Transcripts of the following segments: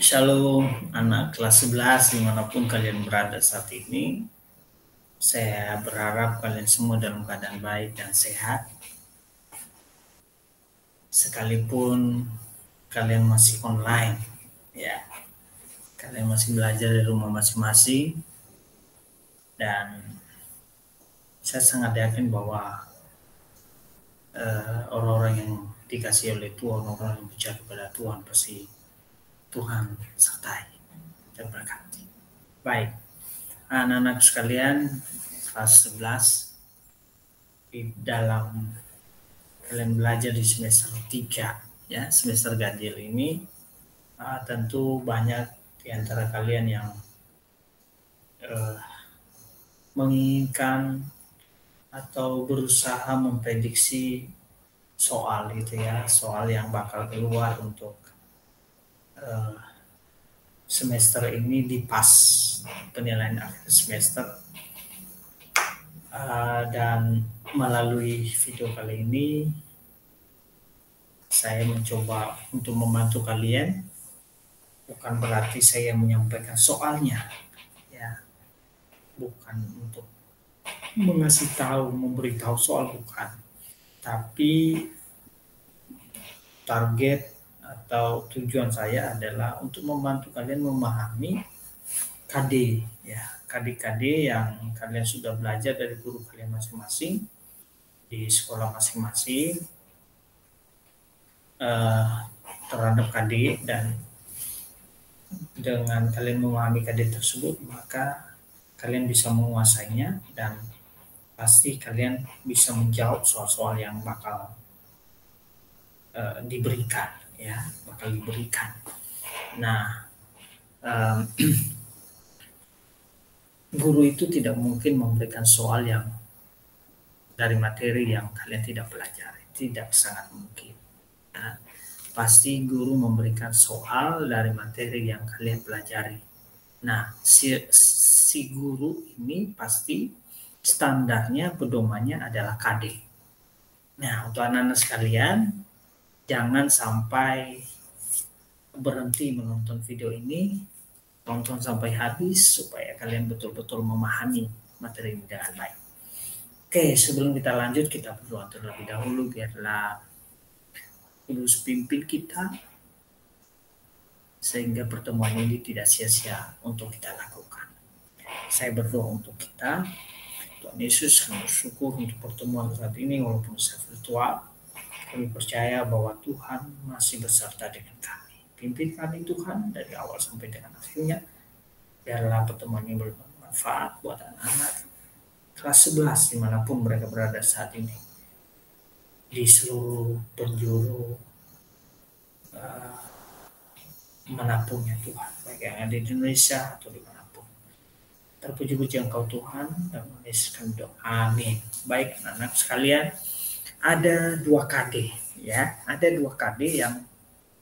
Shalom anak kelas 11 dimanapun kalian berada saat ini. Saya berharap kalian semua dalam keadaan baik dan sehat. Sekalipun kalian masih online, ya, kalian masih belajar di rumah masing-masing. Dan saya sangat yakin bahwa orang-orang yang dikasih oleh Tuhan, orang-orang yang percaya kepada Tuhan, pasti Tuhan sertai dan berkati. Baik, anak-anak sekalian kelas 11, di dalam kalian belajar di semester 3, ya, semester ganjil ini, tentu banyak di antara kalian yang menginginkan atau berusaha memprediksi soal itu, ya, soal yang bakal keluar untuk semester ini di PAS, penilaian akhir semester. Dan melalui video kali ini saya mencoba untuk membantu kalian, bukan berarti saya menyampaikan soalnya, ya, bukan untuk mengasih tahu, memberitahu soal, bukan, tapi target atau tujuan saya adalah untuk membantu kalian memahami KD, ya, KD-KD yang kalian sudah belajar dari guru kalian masing-masing di sekolah masing-masing terhadap KD. Dan dengan kalian memahami KD tersebut, maka kalian bisa menguasainya dan pasti kalian bisa menjawab soal-soal yang bakal diberikan, ya, bakal diberikan. Nah, guru itu tidak mungkin memberikan soal yang dari materi yang kalian tidak pelajari, tidak, sangat mungkin. Nah, pasti guru memberikan soal dari materi yang kalian pelajari. Nah, si guru ini pasti standarnya, pedomannya adalah KD. Nah, untuk anak-anak sekalian, jangan sampai berhenti menonton video ini, tonton sampai habis supaya kalian betul-betul memahami materi ini dengan baik. Oke, sebelum kita lanjut, kita berdoa terlebih dahulu. Biarlah Kudus pimpin kita sehingga pertemuan ini tidak sia-sia untuk kita lakukan. Saya berdoa untuk kita. Tuhan Yesus, kami bersyukur untuk pertemuan saat ini walaupun secara virtual. Kami percaya bahwa Tuhan masih beserta dengan kami. Pimpin kami Tuhan dari awal sampai dengan akhirnya. Biarlah pertemuan ini bermanfaat buat anak-anak kelas 11 dimanapun mereka berada saat ini, di seluruh penjuru manapun, ya Tuhan, baik yang ada di Indonesia atau dimanapun. Terpuji-puji Engkau Tuhan, dan mengisahkan doa. Amin. Baik anak-anak sekalian, ada 2 KD, ya, ada 2 KD yang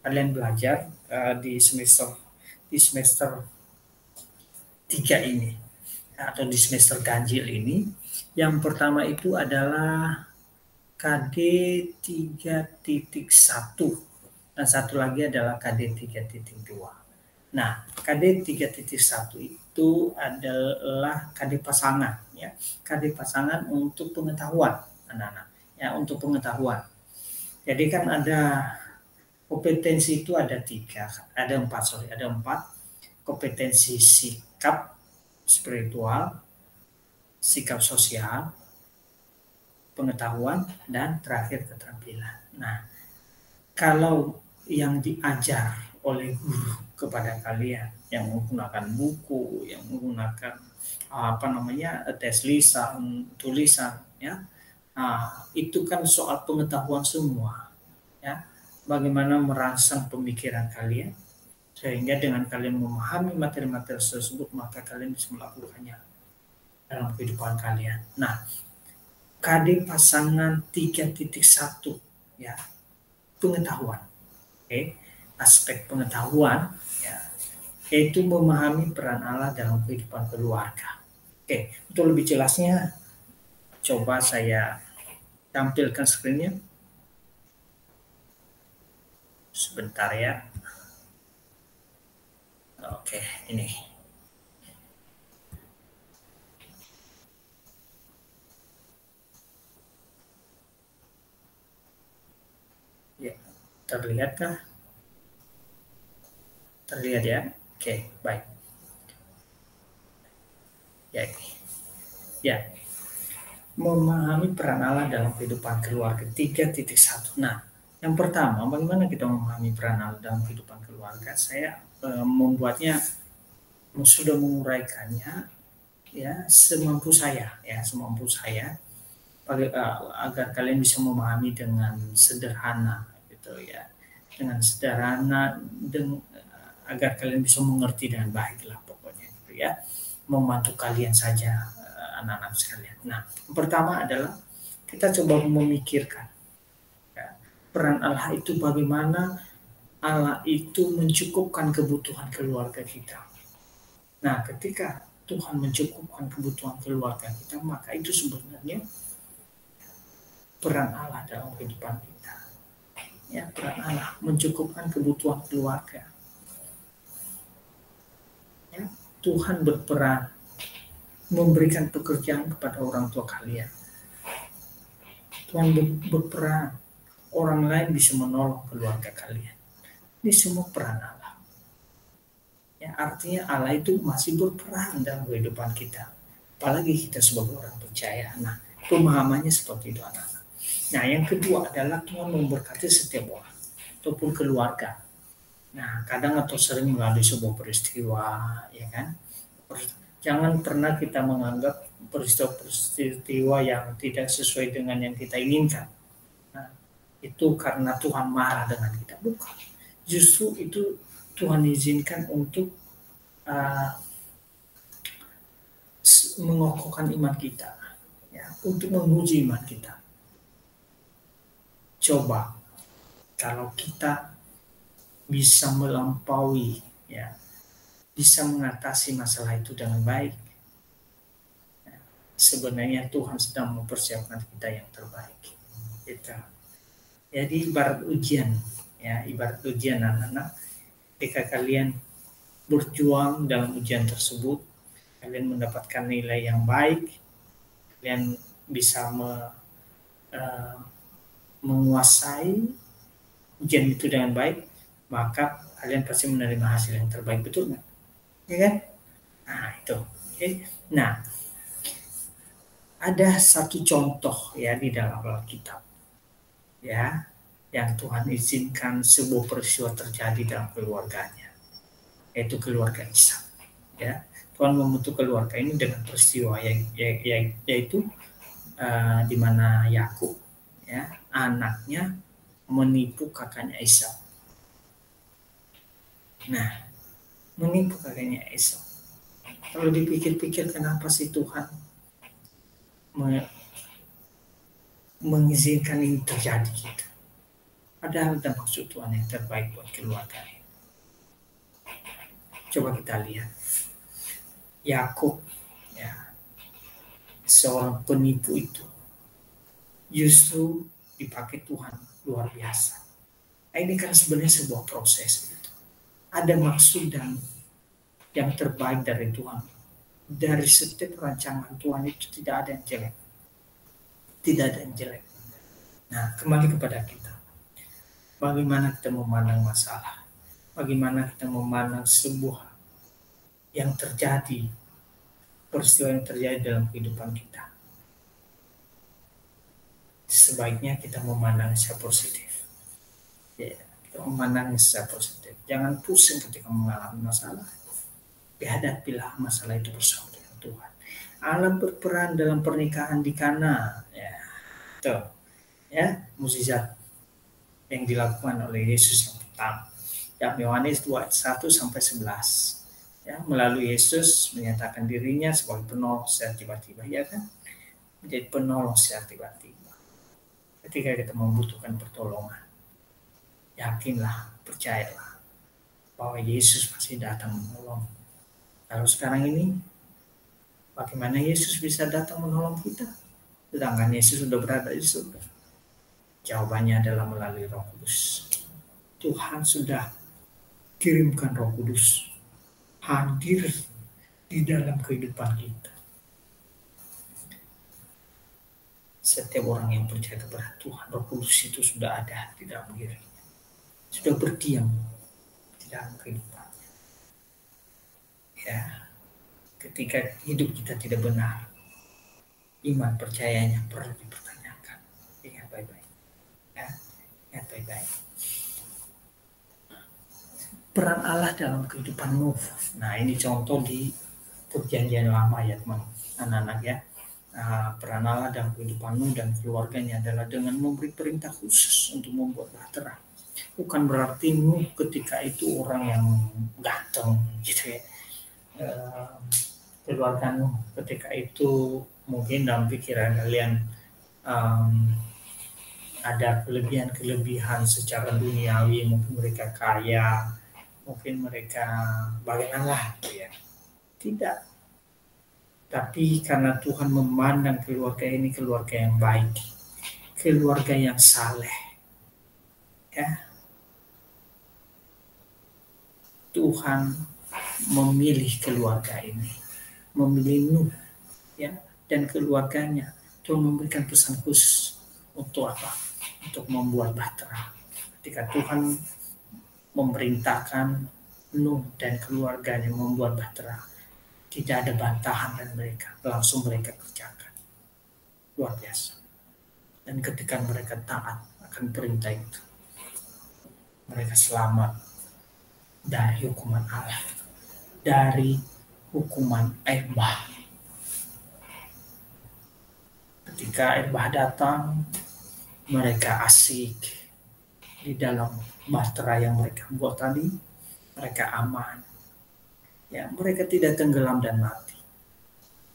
kalian belajar di semester 3 ini, atau di semester ganjil ini. Yang pertama itu adalah KD 3.1 dan satu lagi adalah KD 3.2. Nah, KD 3.1 itu adalah KD pasangan, ya. KD pasangan untuk pengetahuan anak-anak, ya, untuk pengetahuan. Jadi kan ada kompetensi itu ada 4 kompetensi: sikap spiritual, sikap sosial, pengetahuan, dan terakhir keterampilan. Nah, kalau yang diajar oleh guru kepada kalian yang menggunakan buku, yang menggunakan tes lisan, tulisan, ya, itu kan soal pengetahuan semua, ya. Bagaimana merangsang pemikiran kalian sehingga dengan kalian memahami materi-materi tersebut, maka kalian bisa melakukannya dalam kehidupan kalian. Nah, KD pasangan 3.1, ya, pengetahuan. Aspek pengetahuan, ya, yaitu memahami peran Allah dalam kehidupan keluarga. Untuk lebih jelasnya, coba saya tampilkan screen-nya. Sebentar, ya. Oke, ini. Ya, terlihatkah? Terlihat ya? Oke, baik. Ya, ini. Ya, memahami peran Allah dalam kehidupan keluarga 3.1. Nah, yang pertama, bagaimana kita memahami peran Allah dalam kehidupan keluarga? Saya membuatnya sudah menguraikannya ya semampu saya agar kalian bisa memahami dengan sederhana gitu ya, dengan sederhana dan agar kalian bisa mengerti dengan baik lah pokoknya gitu ya, membantu kalian saja anak-anak sekalian. Nah, yang pertama adalah kita coba memikirkan ya, peran Allah itu bagaimana Allah itu mencukupkan kebutuhan keluarga kita. Nah, ketika Tuhan mencukupkan kebutuhan keluarga kita, maka itu sebenarnya peran Allah dalam kehidupan kita. Ya, peran Allah mencukupkan kebutuhan keluarga. Ya, Tuhan berperan memberikan pekerjaan kepada orang tua kalian. Tuhan berperan orang lain bisa menolong keluarga kalian. Ini semua peran Allah. Ya, artinya Allah itu masih berperan dalam kehidupan kita. Apalagi kita sebagai orang percaya. Nah, pemahamannya seperti itu anak-anak. Nah, yang kedua adalah Tuhan memberkati setiap orang ataupun keluarga. Nah, kadang atau sering melalui sebuah peristiwa, ya kan? Jangan pernah kita menganggap peristiwa-peristiwa yang tidak sesuai dengan yang kita inginkan. Nah, itu karena Tuhan marah dengan kita, bukan. Justru itu Tuhan izinkan untuk uh, mengokohkan iman kita, ya, untuk menguji iman kita. Coba kalau kita bisa melampaui, ya, bisa mengatasi masalah itu dengan baik, sebenarnya Tuhan sedang mempersiapkan kita yang terbaik. Gitu. Jadi ibarat ujian, ya, ibarat ujian anak-anak. Ketika kalian berjuang dalam ujian tersebut, kalian mendapatkan nilai yang baik, kalian bisa menguasai ujian itu dengan baik, maka kalian pasti menerima hasil yang terbaik, betul nggak? Ya kan? Nah itu. Okay. Nah, ada satu contoh ya di dalam Alkitab, ya, yang Tuhan izinkan sebuah peristiwa terjadi dalam keluarganya, yaitu keluarga Ishak. Ya, Tuhan membentuk keluarga ini dengan peristiwa yaitu di mana Yakub, ya, anaknya menipu kakaknya Esau. Nah, menipu kakaknya Esau. Kalau dipikir-pikir, kenapa sih Tuhan mengizinkan ini terjadi gitu? Padahal ada maksud Tuhan yang terbaik buat keluarga. Coba kita lihat Yakub, ya, seorang penipu itu justru dipakai Tuhan luar biasa. Nah, ini kan sebenarnya sebuah proses gitu. Ada maksud dan yang terbaik dari Tuhan. Dari setiap rancangan Tuhan itu tidak ada yang jelek. Tidak ada yang jelek. Nah, kembali kepada kita. Bagaimana kita memandang masalah? Bagaimana kita memandang sebuah yang terjadi, peristiwa yang terjadi dalam kehidupan kita? Sebaiknya kita memandang secara positif. Ya, kita memandang secara positif. Jangan pusing ketika mengalami masalah. Dihadapilah masalah itu bersama dengan Tuhan. Allah berperan dalam pernikahan di Kana, ya, tuh, ya, mukjizat yang dilakukan oleh Yesus yang pertama. Dalam Yohanes 2 ayat 1 sampai 11. Ya, melalui Yesus menyatakan dirinya sebagai penolong secara tiba-tiba, ya kan? Menjadi penolong secara tiba-tiba. Ketika kita membutuhkan pertolongan, yakinlah, percayalah bahwa Yesus pasti datang menolong. Kalau sekarang ini, bagaimana Yesus bisa datang menolong kita? Sedangkan Yesus sudah berada di surga. Jawabannya adalah melalui Roh Kudus. Tuhan sudah kirimkan Roh Kudus hadir di dalam kehidupan kita. Setiap orang yang percaya kepada Tuhan, Roh Kudus itu sudah ada di dalam diri, sudah berdiam di dalam kehidupan. Ya, ketika hidup kita tidak benar, iman percayanya perlu dipertanyakan. Ingat baik-baik. Ya, ingat baik-baik. Peran Allah dalam kehidupan Nuh. Nah, ini contoh di Perjanjian Lama ya teman, anak-anak ya. Peran Allah dalam kehidupan Nuh dan keluarganya adalah dengan memberi perintah khusus untuk membuat bahtera. Bukan berarti Nuh ketika itu orang yang ganteng gitu ya. Keluarga Nuh ketika itu mungkin dalam pikiran kalian ada kelebihan-kelebihan secara duniawi, mungkin mereka kaya, mungkin mereka bagaimana ya. Tidak. Tapi karena Tuhan memandang keluarga ini keluarga yang baik, keluarga yang saleh, ya, Tuhan memilih keluarga ini, memilih Nuh, ya, dan keluarganya. Tuhan memberikan pesan khusus untuk apa? Untuk membuat bahtera. Ketika Tuhan memerintahkan Nuh dan keluarganya membuat bahtera, tidak ada bantahan dan mereka langsung mereka kerjakan. Luar biasa. Dan ketika mereka taat akan perintah itu, mereka selamat dari hukuman Allah, dari hukuman air bah. Ketika air bah datang, mereka asik di dalam bahtera yang mereka buat tadi, mereka aman. Ya, mereka tidak tenggelam dan mati.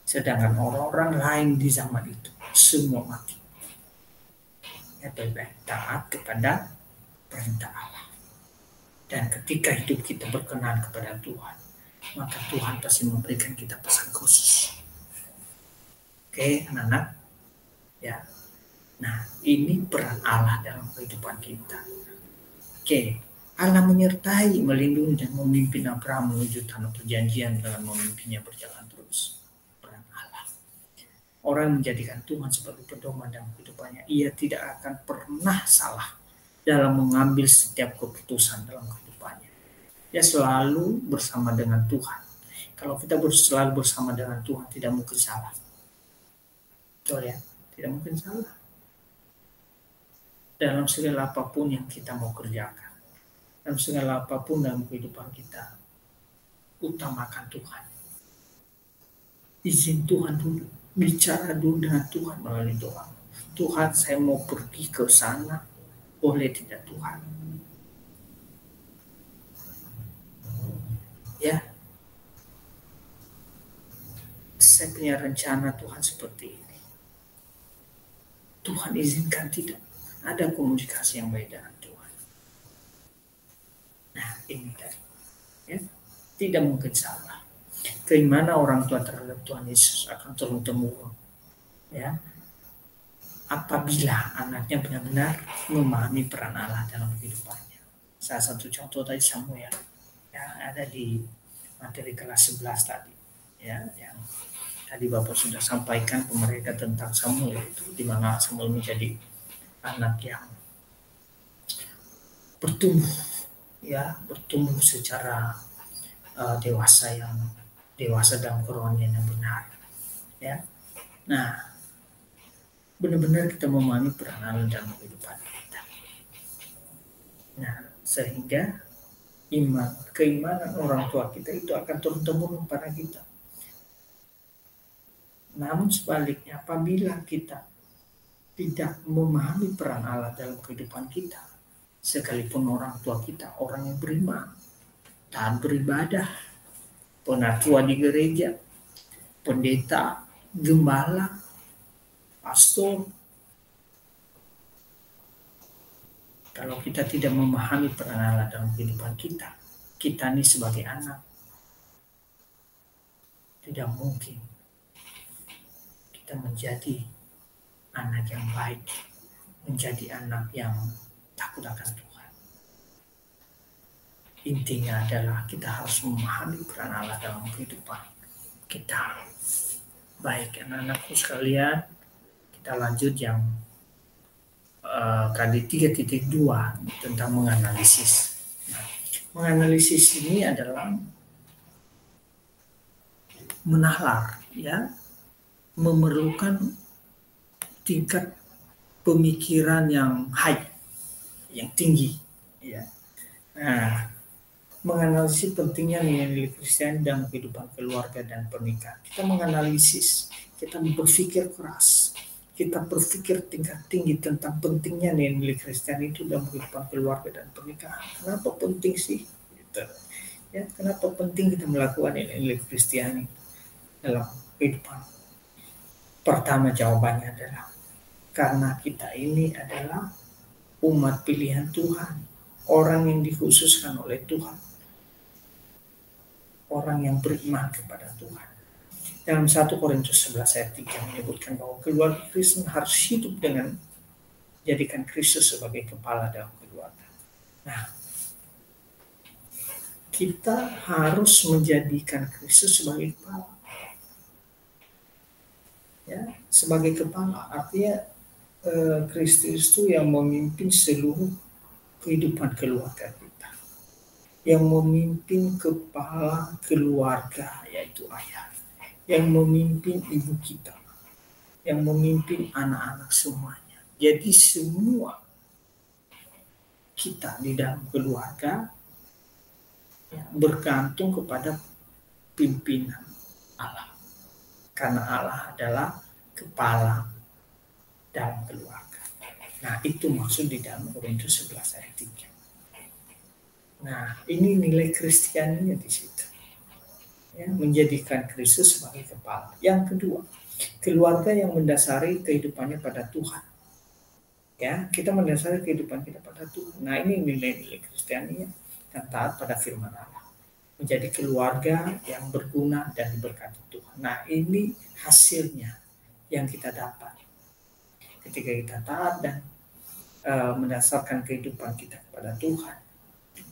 Sedangkan orang-orang lain di zaman itu semua mati. Ya, baik-baik taat kepada perintah Allah. Dan ketika hidup kita berkenan kepada Tuhan, maka Tuhan pasti memberikan kita pesan khusus. Oke, anak-anak. Ya. Nah, ini peran Allah dalam kehidupan kita. Oke, Allah menyertai, melindungi dan memimpin Abraham menuju tanah perjanjian dengan memimpinnya berjalan terus. Peran Allah. Orang yang menjadikan Tuhan sebagai pedoman dalam kehidupannya, ia tidak akan pernah salah dalam mengambil setiap keputusan dalam kehidupannya. Dia selalu bersama dengan Tuhan. Kalau kita selalu bersama dengan Tuhan, tidak mungkin salah. Betul ya? Tidak mungkin salah. Dalam segala apapun yang kita mau kerjakan, dalam segala apapun dalam kehidupan kita, utamakan Tuhan. Izin Tuhan dulu, bicara dulu dengan Tuhan melalui doa. Tuhan, saya mau pergi ke sana, boleh tidak Tuhan? Ya, saya punya rencana Tuhan seperti ini. Tuhan izinkan tidak? Ada komunikasi yang baik dengan Tuhan. Nah, ini tadi. Ya, tidak mungkin salah. Keimanan orang tua terhadap Tuhan Yesus akan turun-temurun. Ya, apabila anaknya benar-benar memahami peran Allah dalam kehidupannya. Salah satu contoh tadi Samuel, ya, ada di materi kelas 11 tadi, ya, yang tadi Bapak sudah sampaikan ke mereka tentang Samuel itu, di mana Samuel menjadi anak yang bertumbuh, ya, bertumbuh secara dewasa dalam kerohanian yang benar, ya. Nah, benar-benar kita memahami peran Allah dalam kehidupan kita. Nah, sehingga keimanan orang tua kita itu akan turun-temurun pada kita. Namun sebaliknya, apabila kita tidak memahami peran Allah dalam kehidupan kita, sekalipun orang tua kita orang yang beriman, taat beribadah, penatua di gereja, pendeta, gembala, pastor, kalau kita tidak memahami peran Allah dalam kehidupan kita, kita ini sebagai anak, tidak mungkin kita menjadi anak yang baik, menjadi anak yang takut akan Tuhan. Intinya adalah kita harus memahami peran Allah dalam kehidupan kita. Baik, anak-anakku sekalian, kita lanjut yang kali 3.2 tentang menganalisis. Nah, menganalisis ini adalah menalar, ya, memerlukan tingkat pemikiran yang high, yang tinggi, ya. Nah, menganalisis pentingnya nilai-nilai Kristen dalam kehidupan keluarga dan pernikahan. Kita menganalisis, kita berpikir keras, kita berpikir tingkat tinggi tentang pentingnya nilai-nilai Kristen itu dalam kehidupan keluarga dan pernikahan. Kenapa penting sih? Gitu. Ya, kenapa penting kita melakukan nilai-nilai Kristiani dalam kehidupan? Pertama jawabannya adalah karena kita ini adalah umat pilihan Tuhan, orang yang dikhususkan oleh Tuhan, orang yang beriman kepada Tuhan. Dalam 1 Korintus 11 ayat 3 menyebutkan bahwa keluarga Kristen harus hidup dengan jadikan Kristus sebagai kepala dalam keluarga. Nah, kita harus menjadikan Kristus sebagai kepala. Ya, sebagai kepala artinya Kristus itu yang memimpin seluruh kehidupan keluarga kita, yang memimpin kepala keluarga yaitu ayah, yang memimpin ibu kita, yang memimpin anak-anak semuanya. Jadi semua kita di dalam keluarga ya, bergantung kepada pimpinan Allah, karena Allah adalah kepala dalam keluarga. Nah, itu maksud di dalam Korintus 11 ayat 3. Nah, ini nilai Kristianinya di situ. Ya, menjadikan Kristus sebagai kepala. Yang kedua, keluarga yang mendasari kehidupannya pada Tuhan. Ya, kita mendasari kehidupan kita pada Tuhan. Nah, ini nilai-nilai Kristianinya yang taat pada firman Allah. Menjadi keluarga yang berguna dan diberkati Tuhan. Nah, ini hasilnya yang kita dapat ketika kita taat dan mendasarkan kehidupan kita kepada Tuhan,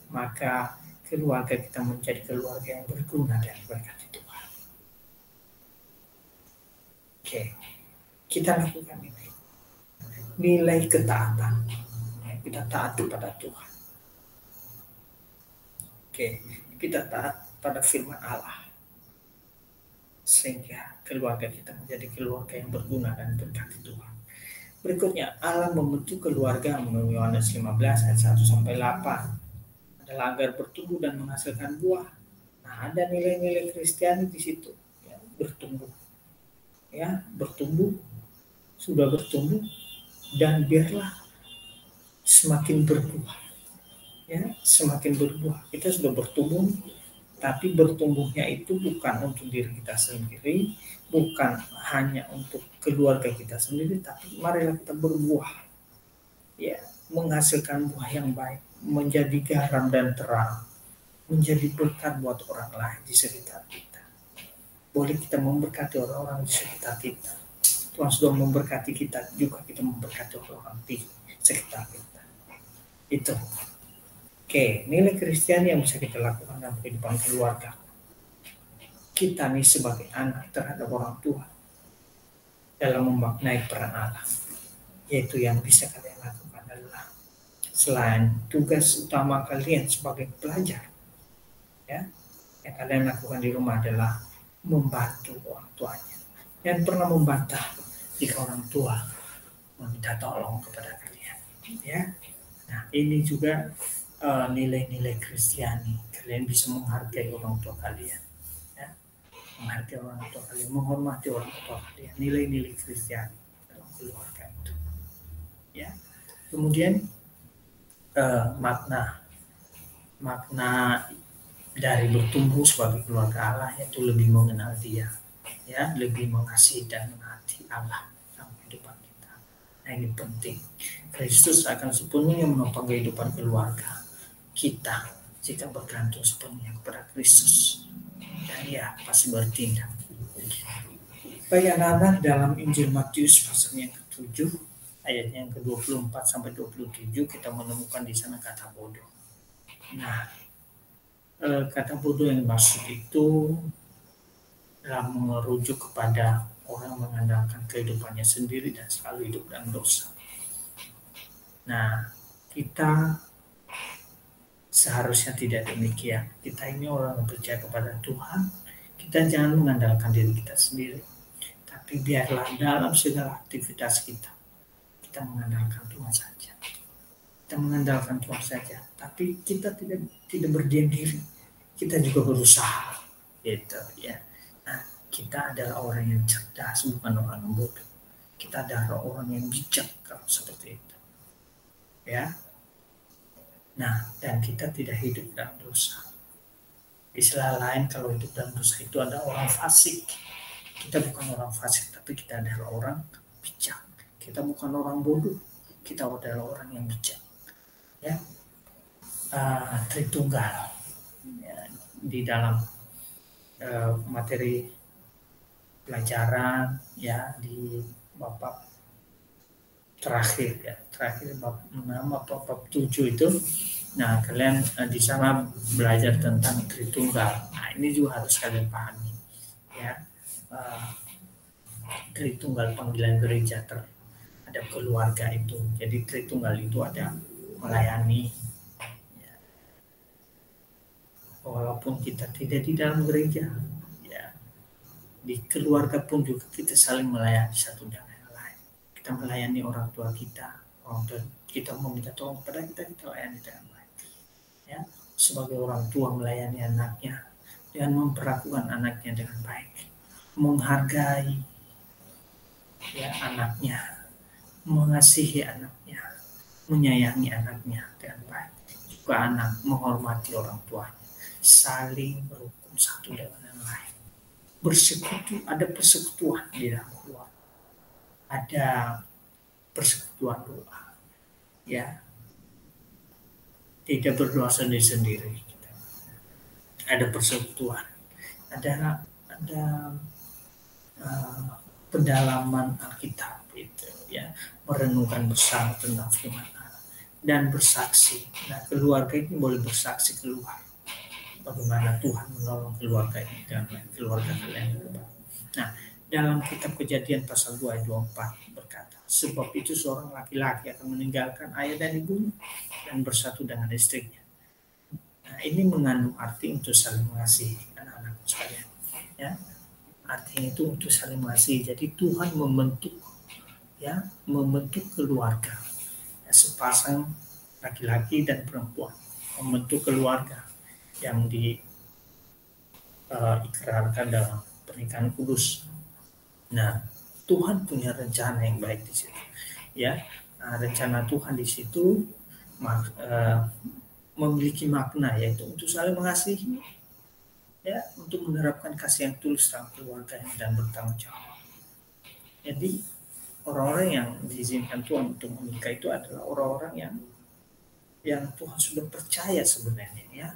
maka keluarga kita menjadi keluarga yang berguna dan diberkati Tuhan. Oke, kita lakukan ini. Nilai ketaatan, kita taat kepada Tuhan. Oke, kita taat pada firman Allah, sehingga keluarga kita menjadi keluarga yang berguna dan diberkati Tuhan. Berikutnya, Allah membentuk keluarga menurut Yohanes 15 ayat 1-8 adalah agar bertumbuh dan menghasilkan buah. Nah, ada nilai-nilai Kristiani di situ, ya, bertumbuh, ya, bertumbuh, sudah bertumbuh, dan biarlah semakin berbuah, ya, semakin berbuah. Kita sudah bertumbuh, tapi bertumbuhnya itu bukan untuk diri kita sendiri, bukan hanya untuk keluarga kita sendiri, tapi marilah kita berbuah, ya, menghasilkan buah yang baik, menjadi garam dan terang, menjadi berkat buat orang lain di sekitar kita. Boleh kita memberkati orang-orang di sekitar kita. Tuhan sudah memberkati kita, juga kita memberkati orang di sekitar kita. Itu. Oke, nilai Kristiani yang bisa kita lakukan dalam kehidupan keluarga. Kita nih sebagai anak terhadap orang tua dalam memaknai peran Allah. Yaitu yang bisa kalian lakukan adalah selain tugas utama kalian sebagai pelajar, ya, yang kalian lakukan di rumah adalah membantu orang tuanya. Dan pernah membantah jika orang tua meminta tolong kepada kalian, ya. Nah, ini juga nilai-nilai Kristiani. Kalian bisa menghargai orang tua kalian, ya. Menghargai orang tua kalian, menghormati orang tua kalian. Nilai-nilai Kristiani dalam keluarga itu, ya. Kemudian makna dari bertumbuh sebagai keluarga Allah yaitu lebih mengenal Dia, ya, lebih mengasihi dan menaati Allah dalam kehidupan kita. Nah, ini penting. Kristus akan sepenuhnya menopang kehidupan keluarga kita jika bergantung sepenuhnya kepada Kristus, dan ya pasti bertindak. Baik anak-anak, dalam Injil Matius pasal yang ke-7 ayatnya yang ke-24-27 kita menemukan di sana kata bodoh. Nah, kata bodoh yang dimaksud itu dalam merujuk kepada orang mengandalkan kehidupannya sendiri dan selalu hidup dalam dosa. Nah, kita seharusnya tidak demikian. Kita ini orang yang percaya kepada Tuhan. Kita jangan mengandalkan diri kita sendiri, tapi biarlah dalam segala aktivitas kita mengandalkan Tuhan saja. Kita mengandalkan Tuhan saja, tapi kita tidak berdiam diri. Kita juga berusaha, gitu ya. Nah, kita adalah orang yang cerdas, bukan orang yang bodoh. Kita adalah orang yang bijak kalau seperti itu, ya. Nah, dan kita tidak hidup dalam dosa. Istilah lain kalau hidup dalam dosa itu ada orang fasik. Kita bukan orang fasik, tapi kita adalah orang bijak. Kita bukan orang bodoh, kita adalah orang yang bijak. Ya, Tritunggal ya, di dalam materi pelajaran ya di bab terakhir bab 6 atau bab 7 itu. Nah, kalian di sana belajar tentang Tritunggal. Nah, ini juga harus kalian pahami ya. Tritunggal panggilan gereja terhadap keluarga itu. Jadi Tritunggal itu ada melayani ya, walaupun kita tidak di dalam gereja ya, di keluarga pun juga kita saling melayani satu dengan yang lain. Kita melayani orang tua kita, orang tua kita meminta tolong kepada kita layani dengan baik ya. Sebagai orang tua melayani anaknya dengan memperlakukan anaknya dengan baik, menghargai ya anaknya, mengasihi anaknya, menyayangi anaknya dengan baik. Juga anak menghormati orang tuanya, saling berhukum satu dengan yang lain. Bersekutu, ada persekutuan di dalam keluarga, ada persekutuan doa, ya, tidak berdoa sendiri-sendiri. Ada persekutuan, ada pendalaman Alkitab itu, ya, merenungkan bersama tentang firman Allah dan bersaksi. Nah, keluarga ini boleh bersaksi keluar bagaimana Tuhan menolong keluarga ini dan keluarga kalian. Nah, dalam kitab Kejadian pasal 2 ayat 24 berkata, sebab itu seorang laki-laki akan meninggalkan ayah dan ibunya dan bersatu dengan istrinya. Nah, ini mengandung arti untuk saling mengasihi anak-anak sekalian. Ya, artinya itu untuk saling mengasihi. Jadi Tuhan membentuk keluarga. Ya, sepasang laki-laki dan perempuan membentuk keluarga yang diikrarkan dalam pernikahan kudus. Nah, Tuhan punya rencana yang baik di situ. Ya, rencana Tuhan di situ memiliki makna, yaitu untuk saling mengasihi, ya, untuk menerapkan kasih yang tulus dalam keluarga dan bertanggung jawab. Jadi orang-orang yang diizinkan Tuhan untuk menikah itu adalah orang-orang yang Tuhan sudah percaya sebenarnya, ya,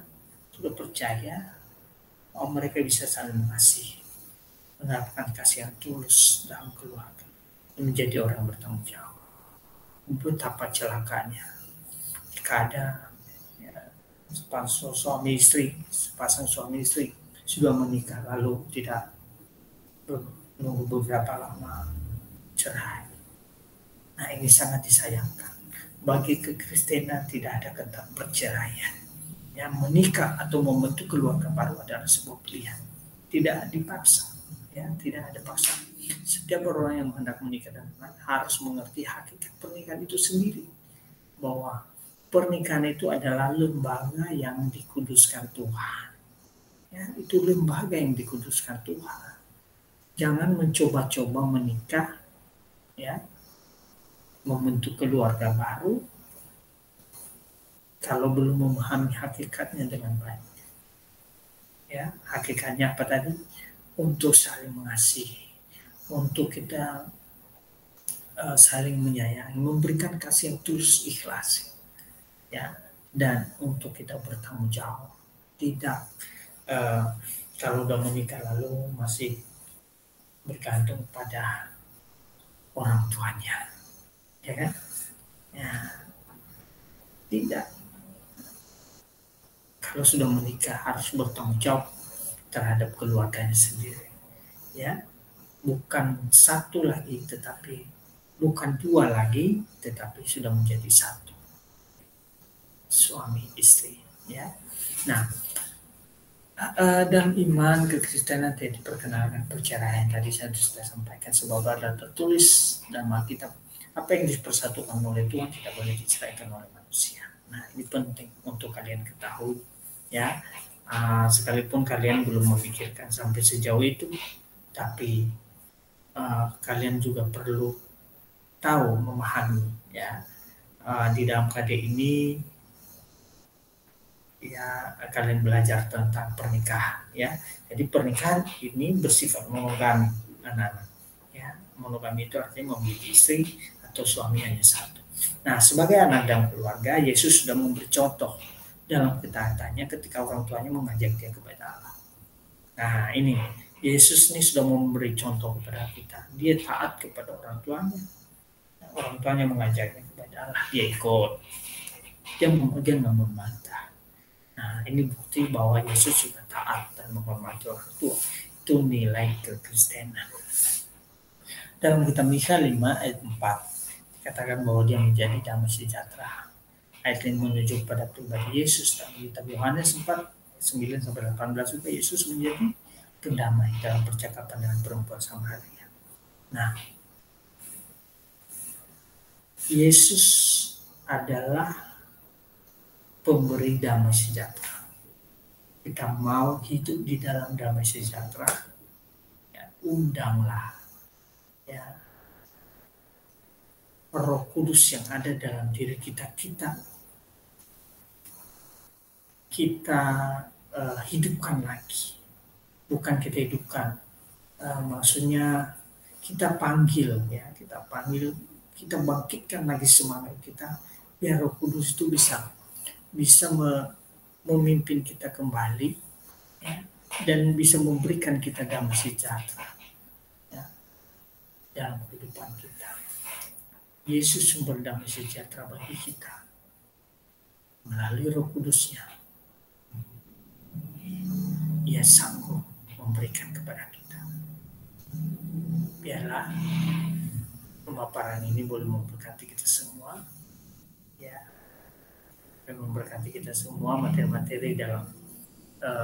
sudah percaya mereka bisa saling mengasihi, menerapkan kasih yang tulus dalam keluarga, menjadi orang bertanggung jawab. Betapa celakanya jika ada sepasang suami istri sudah menikah lalu tidak menunggu beberapa lama cerai. Nah, ini sangat disayangkan. Bagi kekristenan tidak ada kata perceraian. Yang menikah atau membentuk keluarga baru adalah sebuah pilihan, tidak dipaksa, ya, tidak ada paksa. Setiap orang yang hendak menikah dan harus mengerti hakikat pernikahan itu sendiri, bahwa pernikahan itu adalah lembaga yang dikuduskan Tuhan. Ya, itu lembaga yang dikuduskan Tuhan. Jangan mencoba-coba menikah, ya, membentuk keluarga baru kalau belum memahami hakikatnya dengan baik. Ya, hakikatnya apa tadi? Untuk saling mengasihi, untuk kita saling menyayangi, memberikan kasih yang tulus ikhlas, ya, dan untuk kita bertanggung jawab. Tidak kalau udah menikah lalu masih bergantung pada orang tuanya, ya kan? Ya, tidak. Kalau sudah menikah harus bertanggung jawab terhadap keluarganya sendiri. Ya, bukan satu lagi, tetapi bukan dua lagi, tetapi sudah menjadi satu, suami istri. Ya, nah dalam iman kekristenan tidak diperkenalkan perceraian. Tadi saya sudah sampaikan sebab ada tertulis dalam Alkitab, apa yang dipersatukan oleh Tuhan tidak boleh diceraikan oleh manusia. Nah, ini penting untuk kalian ketahui, ya. Sekalipun kalian belum memikirkan sampai sejauh itu, tapi kalian juga perlu tahu, memahami, ya. Di dalam KD ini, ya, kalian belajar tentang pernikahan, ya. Jadi pernikahan ini bersifat monogami, anak-anak. Ya, monogami itu artinya memiliki istri atau suami hanya satu. Nah, sebagai anak dan keluarga, Yesus sudah memberi contoh dalam ketaatannya ketika orang tuanya mengajak dia kepada Allah. Nah, ini Yesus ini sudah memberi contoh kepada kita. Dia taat kepada orang tuanya. Orang tuanya mengajaknya kepada Allah, dia ikut. Dia nggak membantah. Nah, ini bukti bahwa Yesus juga taat dan menghormati orang tua. Itu nilai kekristenan. Dalam kitab Misal 5 ayat 4 dikatakan bahwa dia menjadi damai sejahtera. Ayat ini menunjuk pada pribadi Yesus. Dalam kitab Yohanes 4 9 sampai 18 juga Yesus menjadi pendamai dalam percakapan dengan perempuan Samaria. Nah, Yesus adalah pemberi damai sejahtera. Kita mau hidup di dalam damai sejahtera, ya, undanglah, ya, Roh Kudus yang ada dalam diri kita hidupkan lagi. Bukan kita hidupkan, maksudnya kita panggil, ya, kita bangkitkan lagi semangat kita, biar Roh Kudus itu bisa memimpin kita kembali, ya, dan bisa memberikan kita damai sejahtera, ya, dalam kehidupan kita. Yesus sumber damai sejahtera bagi kita melalui Roh Kudusnya. Ia sanggup memberikan kepada kita. Biarlah pemaparan ini boleh memberkati kita semua, ya, dan memberkati kita semua. Materi-materi dalam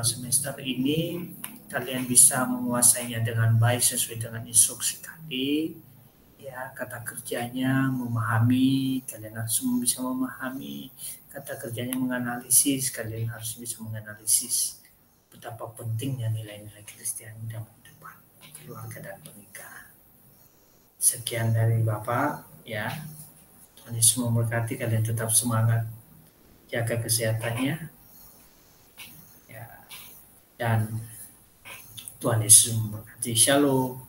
semester ini kalian bisa menguasainya dengan baik sesuai dengan instruksi kami, ya. Kata kerjanya memahami, kalian harus bisa memahami. Kata kerjanya menganalisis, kalian harus bisa menganalisis betapa pentingnya nilai-nilai Kristiani dalam kehidupan keluarga dan pernikahan. Sekian dari Bapak, ya. Tuhan Yesus memberkati, kalian tetap semangat, jaga kesehatannya, ya, dan Tuhan Yesus memberkati. Shalom.